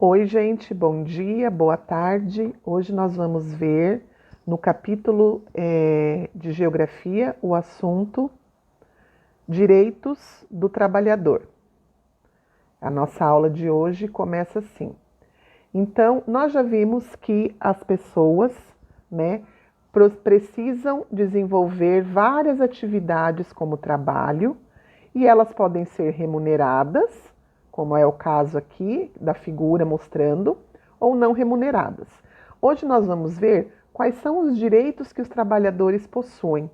Oi, gente, bom dia, boa tarde. Hoje nós vamos ver no capítulo de Geografia o assunto Direitos do Trabalhador. A nossa aula de hoje começa assim. Então, nós já vimos que as pessoas, precisam desenvolver várias atividades como trabalho e elas podem ser remuneradas, como é o caso aqui da figura mostrando, ou não remuneradas. Hoje nós vamos ver quais são os direitos que os trabalhadores possuem,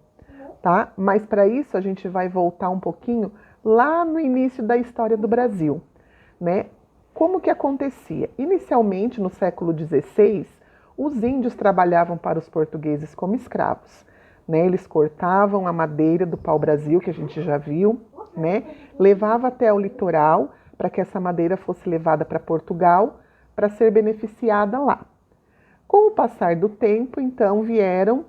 tá? Mas para isso a gente vai voltar um pouquinho lá no início da história do Brasil, né? Como que acontecia? Inicialmente, no século XVI, os índios trabalhavam para os portugueses como escravos, né? Eles cortavam a madeira do pau-brasil, que a gente já viu, né? Levava até o litoral para que essa madeira fosse levada para Portugal para ser beneficiada lá. Com o passar do tempo, então, vieram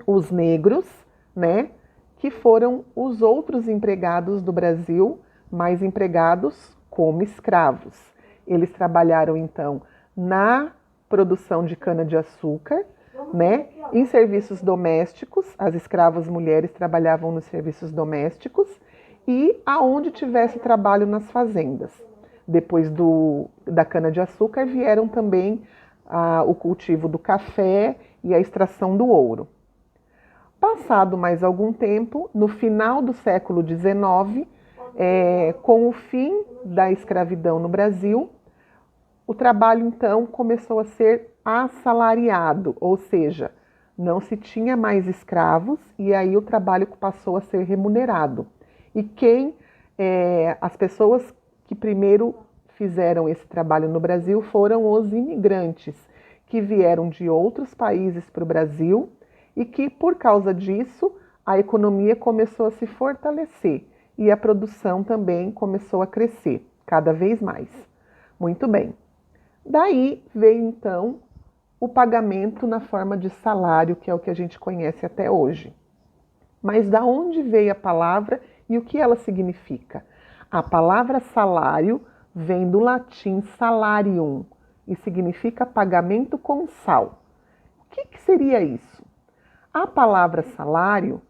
os negros, né? Que foram os outros empregados do Brasil, mais empregados como escravos. Eles trabalharam, então, na produção de cana-de-açúcar, né? Em serviços domésticos, as escravas mulheres trabalhavam nos serviços domésticos e aonde tivesse trabalho nas fazendas. Depois da cana-de-açúcar vieram também o cultivo do café e a extração do ouro. Passado mais algum tempo, no final do século XIX, com o fim da escravidão no Brasil, o trabalho então começou a ser assalariado, ou seja, não se tinha mais escravos e aí o trabalho passou a ser remunerado. E as pessoas que primeiro fizeram esse trabalho no Brasil foram os imigrantes, que vieram de outros países para o Brasil e que, por causa disso, a economia começou a se fortalecer e a produção também começou a crescer cada vez mais. Muito bem. Daí veio, então, o pagamento na forma de salário, que é o que a gente conhece até hoje. Mas da onde veio a palavra e o que ela significa? A palavra salário vem do latim salarium e significa pagamento com sal. O que seria isso? A palavra salário,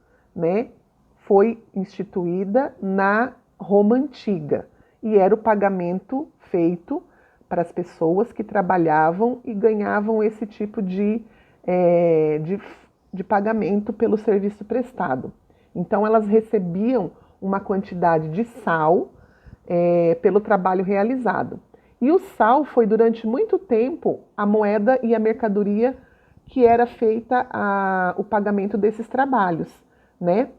foi instituída na Roma Antiga e era o pagamento feito para as pessoas que trabalhavam e ganhavam esse tipo de pagamento pelo serviço prestado. Então, elas recebiam uma quantidade de sal pelo trabalho realizado. E o sal foi, durante muito tempo, a moeda e a mercadoria que era feita o pagamento desses trabalhos, né?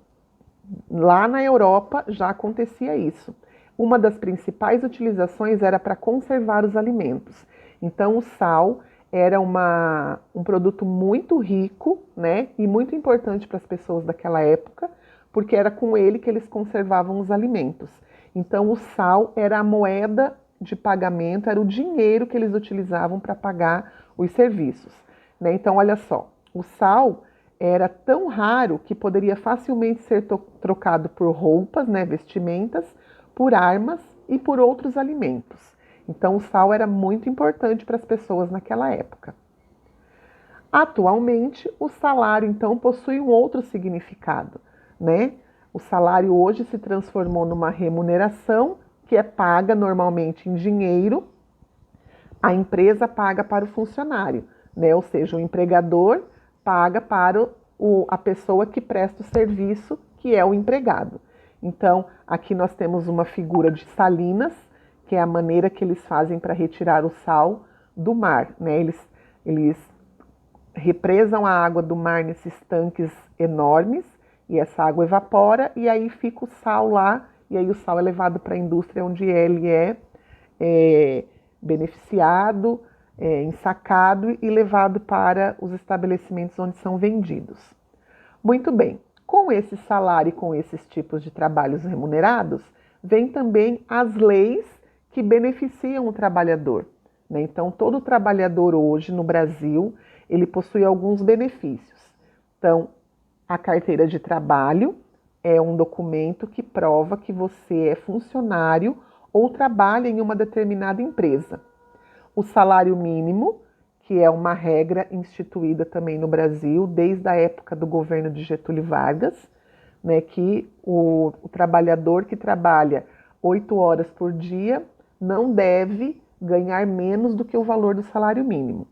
Lá na Europa já acontecia isso. Uma das principais utilizações era para conservar os alimentos. Então, o sal era um produto muito rico, né, e muito importante para as pessoas daquela época, porque era com ele que eles conservavam os alimentos. Então, o sal era a moeda de pagamento, era o dinheiro que eles utilizavam para pagar os serviços, né? Então, olha só, o sal era tão raro que poderia facilmente ser trocado por roupas, né, vestimentas, por armas e por outros alimentos. Então, o sal era muito importante para as pessoas naquela época. Atualmente, o salário, então, possui um outro significado, né? O salário hoje se transformou numa remuneração que é paga normalmente em dinheiro. A empresa paga para o funcionário, né? Ou seja, o empregador paga para a pessoa que presta o serviço, que é o empregado. Então, aqui nós temos uma figura de salinas, que é a maneira que eles fazem para retirar o sal do mar, né? Eles represam a água do mar nesses tanques enormes e essa água evapora e aí fica o sal lá e aí o sal é levado para a indústria onde ele é beneficiado, ensacado e levado para os estabelecimentos onde são vendidos. Muito bem. Com esse salário e com esses tipos de trabalhos remunerados, vem também as leis que beneficiam o trabalhador, né? Então, todo trabalhador hoje no Brasil, ele possui alguns benefícios. Então, a carteira de trabalho é um documento que prova que você é funcionário ou trabalha em uma determinada empresa. o salário mínimo, que é uma regra instituída também no Brasil desde a época do governo de Getúlio Vargas, né, que o trabalhador que trabalha 8 horas por dia não deve ganhar menos do que o valor do salário mínimo.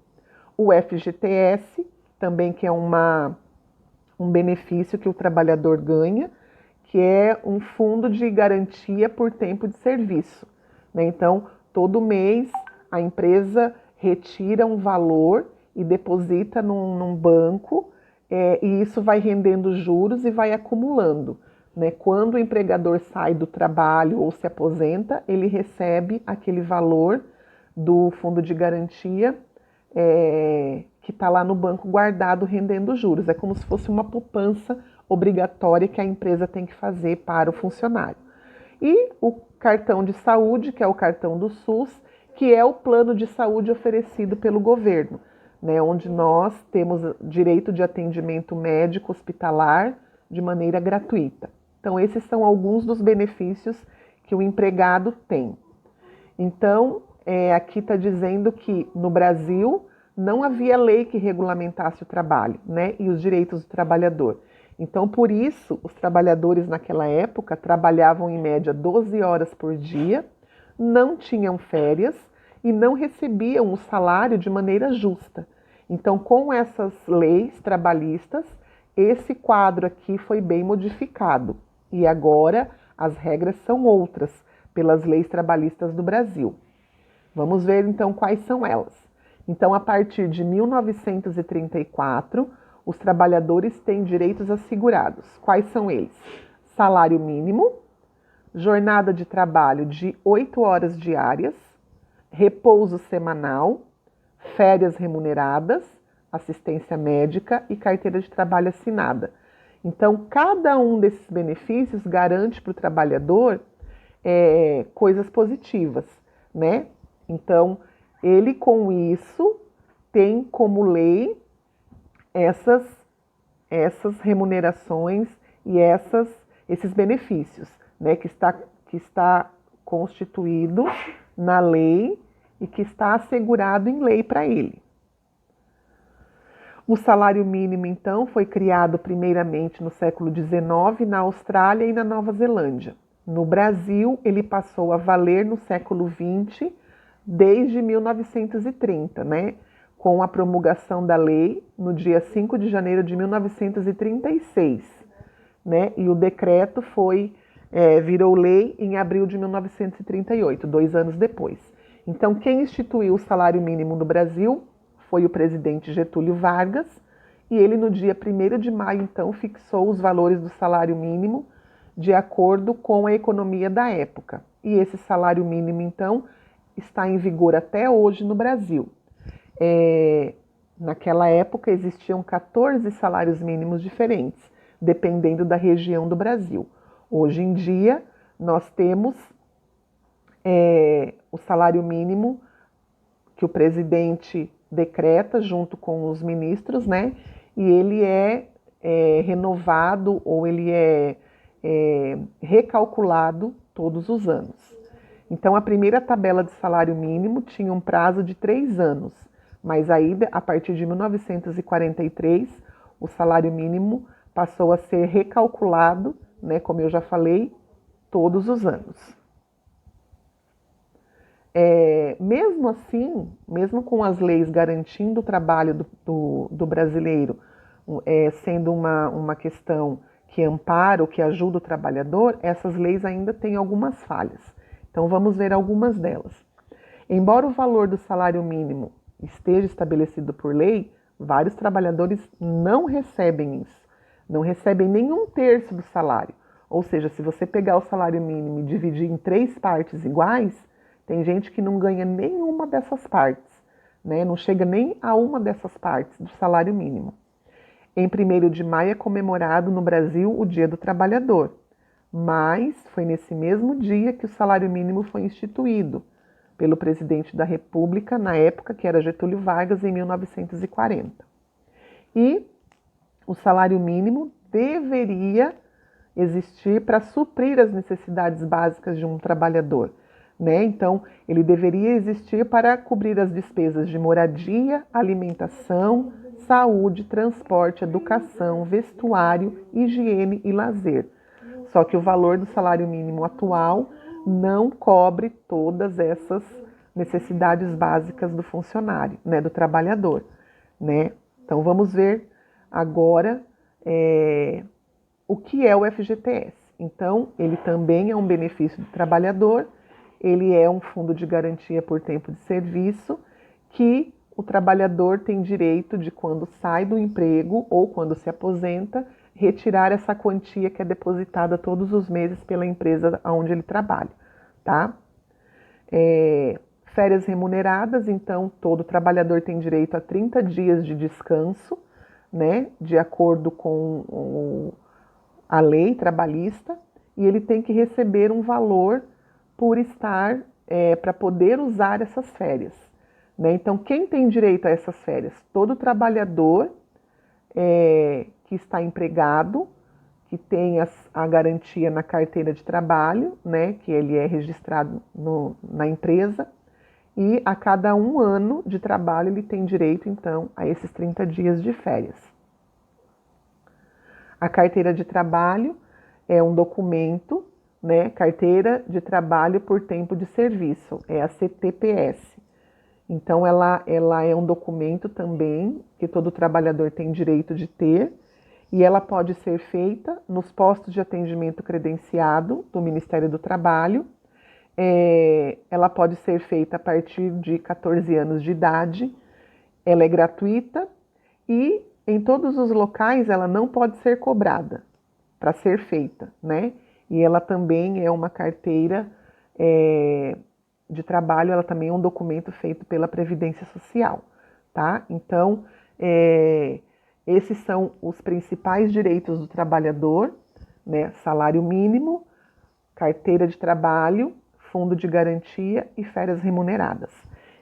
O FGTS, também que é um benefício que o trabalhador ganha, que é um fundo de garantia por tempo de serviço, né? Então, todo mês a empresa retira um valor e deposita num banco, e isso vai rendendo juros e vai acumulando, né? Quando o empregador sai do trabalho ou se aposenta, ele recebe aquele valor do fundo de garantia que está lá no banco guardado rendendo juros. É como se fosse uma poupança obrigatória que a empresa tem que fazer para o funcionário. E o cartão de saúde, que é o cartão do SUS, que é o plano de saúde oferecido pelo governo, né, onde nós temos direito de atendimento médico hospitalar de maneira gratuita. Então, esses são alguns dos benefícios que o empregado tem. Então, aqui está dizendo que no Brasil não havia lei que regulamentasse o trabalho, né, e os direitos do trabalhador. Então, por isso, os trabalhadores naquela época trabalhavam em média 12 horas por dia, não tinham férias e não recebiam o salário de maneira justa. Então, com essas leis trabalhistas, esse quadro aqui foi bem modificado. E agora as regras são outras, pelas leis trabalhistas do Brasil. Vamos ver então quais são elas. Então, a partir de 1934, os trabalhadores têm direitos assegurados. Quais são eles? Salário mínimo, jornada de trabalho de 8 horas diárias, repouso semanal, férias remuneradas, assistência médica e carteira de trabalho assinada. Então, cada um desses benefícios garante para o trabalhador coisas positivas, né? Então, ele com isso tem como lei essas remunerações e esses benefícios, né, que está constituído na lei e que está assegurado em lei para ele. O salário mínimo, então, foi criado primeiramente no século XIX na Austrália e na Nova Zelândia. No Brasil, ele passou a valer no século XX, desde 1930, né? Com a promulgação da lei no dia 5 de janeiro de 1936, né? E o decreto virou lei em abril de 1938, 2 anos depois. Então, quem instituiu o salário mínimo no Brasil foi o presidente Getúlio Vargas, e ele no dia 1º de maio, então, fixou os valores do salário mínimo de acordo com a economia da época. E esse salário mínimo, então, está em vigor até hoje no Brasil. Naquela época existiam 14 salários mínimos diferentes, dependendo da região do Brasil. Hoje em dia, nós temos o salário mínimo que o presidente decreta junto com os ministros, né? E ele é renovado ou ele é recalculado todos os anos. Então, a primeira tabela de salário mínimo tinha um prazo de 3 anos, mas aí, a partir de 1943, o salário mínimo passou a ser recalculado, né, como eu já falei, todos os anos. Mesmo assim, mesmo com as leis garantindo o trabalho do brasileiro, sendo uma questão que ampara ou que ajuda o trabalhador, essas leis ainda têm algumas falhas. Então, vamos ver algumas delas. Embora o valor do salário mínimo esteja estabelecido por lei, vários trabalhadores não recebem isso. Não recebem nem 1/3 do salário. Ou seja, se você pegar o salário mínimo e dividir em 3 partes iguais, tem gente que não ganha nenhuma dessas partes, né? Não chega nem a uma dessas partes do salário mínimo. Em 1º de maio é comemorado no Brasil o Dia do Trabalhador, mas foi nesse mesmo dia que o salário mínimo foi instituído pelo presidente da República, na época, que era Getúlio Vargas, em 1940. E o salário mínimo deveria existir para suprir as necessidades básicas de um trabalhador, né? Então, ele deveria existir para cobrir as despesas de moradia, alimentação, saúde, transporte, educação, vestuário, higiene e lazer. Só que o valor do salário mínimo atual não cobre todas essas necessidades básicas do funcionário, né, do trabalhador, né? Então, vamos ver agora o que é o FGTS. Então, ele também é um benefício do trabalhador, ele é um fundo de garantia por tempo de serviço que o trabalhador tem direito de, quando sai do emprego ou quando se aposenta, retirar essa quantia que é depositada todos os meses pela empresa onde ele trabalha, tá? Férias remuneradas, então todo trabalhador tem direito a 30 dias de descanso, né, de acordo com a lei trabalhista, e ele tem que receber um valor por estar, para poder usar essas férias, né? Então, quem tem direito a essas férias? Todo trabalhador que está empregado, que tem a garantia na carteira de trabalho, né, que ele é registrado na empresa, e a cada 1 ano de trabalho ele tem direito, então, a esses 30 dias de férias. A carteira de trabalho é um documento, né, carteira de trabalho por tempo de serviço, é a CTPS. Então, ela é um documento também que todo trabalhador tem direito de ter, e ela pode ser feita nos postos de atendimento credenciado do Ministério do Trabalho. Ela pode ser feita a partir de 14 anos de idade, ela é gratuita e em todos os locais ela não pode ser cobrada para ser feita, né? E ela também é uma carteira de trabalho, ela também é um documento feito pela Previdência Social, tá? Então, esses são os principais direitos do trabalhador, né? Salário mínimo, carteira de trabalho, fundo de garantia e férias remuneradas.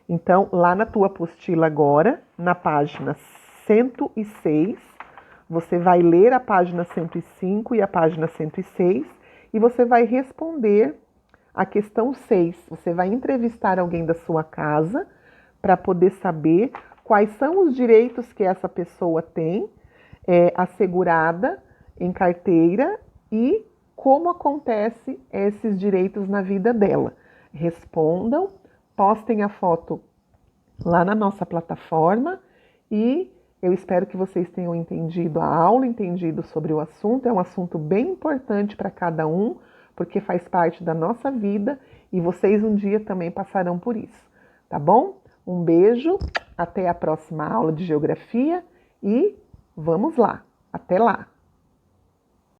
Então, lá na tua apostila agora, na página 106, você vai ler a página 105 e a página 106 e você vai responder a questão 6. Você vai entrevistar alguém da sua casa para poder saber quais são os direitos que essa pessoa tem assegurada em carteira e como acontece esses direitos na vida dela. Respondam, postem a foto lá na nossa plataforma e eu espero que vocês tenham entendido a aula, entendido sobre o assunto. É um assunto bem importante para cada um, porque faz parte da nossa vida e vocês um dia também passarão por isso, tá bom? Um beijo, até a próxima aula de geografia e vamos lá, até lá!